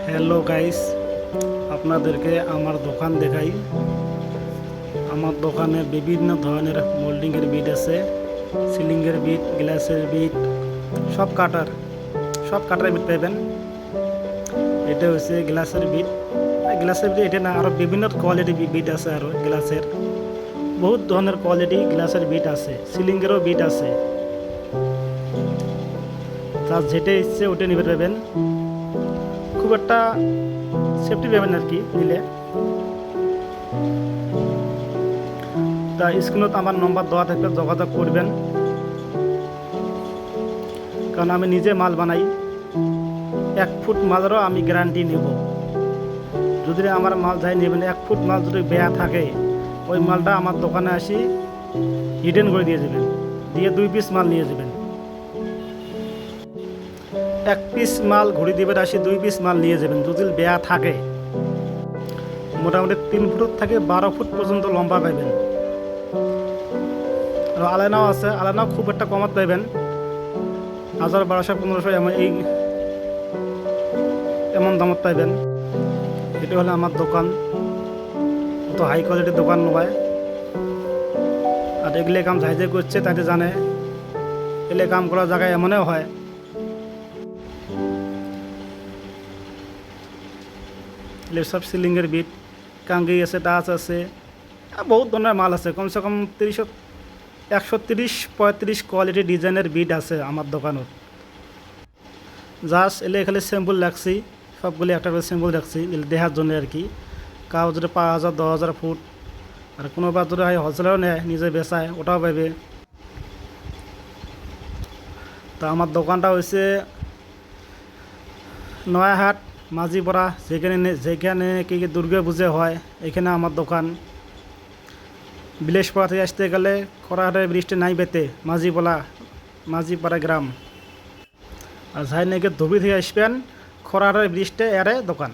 Hello guys, আপনাদেরকে আমার দোকান দেখাই। আমার দোকানে বিভিন্ন ধরনের মোল্ডিংয়ের বিট আছে, সিলিংয়ের বিট, গ্লাসের বিট, সব কাটার বিট পাবেন। এটা হচ্ছে গ্লাসের বিট এটা না, আরও বিভিন্ন কোয়ালিটি বিট আছে। আরও গ্লাসের বহুত ধরনের কোয়ালিটি গ্লাসের বিট আছে, সিলিংয়েরও বিট আছে। তার যেটা ইচ্ছে ওটা নিতে পাবেন। খুব একটা সেফটি পাবেন আর কি নিলে। তা স্ক্রিনত আমার নম্বর দেওয়া থাকলে যোগাযোগ করবেন, কারণ আমি নিজে মাল বানাই। 1 ফুট মালেরও আমি গ্যারান্টি নেব। যদি আমার মাল যাই নেবেন, 1 ফুট মাল যদি বেয়া থাকে, ওই মালটা আমার দোকানে আসি রিটার্ন করে দিয়ে যাবেন, দিয়ে 2 পিস মাল নিয়ে যাবেন। 1 পিস মাল ঘুরে দিবেন, আসি 2 পিস মাল নিয়ে যাবেন যদি বেয়া থাকে। মোটামুটি 3 ফুট থেকে 12 ফুট পর্যন্ত লম্বা পাইবেন। আর আলানাও আছে, আলানাও খুব একটা কমত পাইবেন, 1000, 1200, 1500 এমন দামত পাইবেন। এটা হলো আমার দোকান, অত হাই কোয়ালিটির দোকান নয়। আর এগুলো কাম যাই যে করছে তাতে জানে, এগুলো কাম করার জায়গায় এমনও হয়। এগুলো সব সিলিংয়ের বিট, কাঙ্গি আছে, টাচ আছে, বহুত ধরনের মাল আছে। কমসে কম 130-35 কোয়ালিটি ডিজাইনের বিট আছে আমার দোকানত। জাস্ট এলে খালি স্যাম্পল রাখছি, সবগুলি একটা করে স্যাম্পল রাখছি দেখার জন্য আর কি। কাউ যদি 5000, 10,000 ফুট, আর কোনো বার যদি হোলসেলারও নেয় নিজে বেচায়, ওটাও পাবে। তো আমার দোকানটা হয়েছে নয়াহাট মাঝিপাড়া, যেখানে কি দুর্গা পুজো হয়, এখানে আমার দোকান। বিলেশপাড়া থেকে আসতে গেলে খরাহাটের বৃষ্টি নাই বেতে মাঝিপাড়া গ্রাম। আর যাই নাকি ধুবড়ি থেকে আসবেন, খরাহাটের বৃষ্টি এরে দোকান।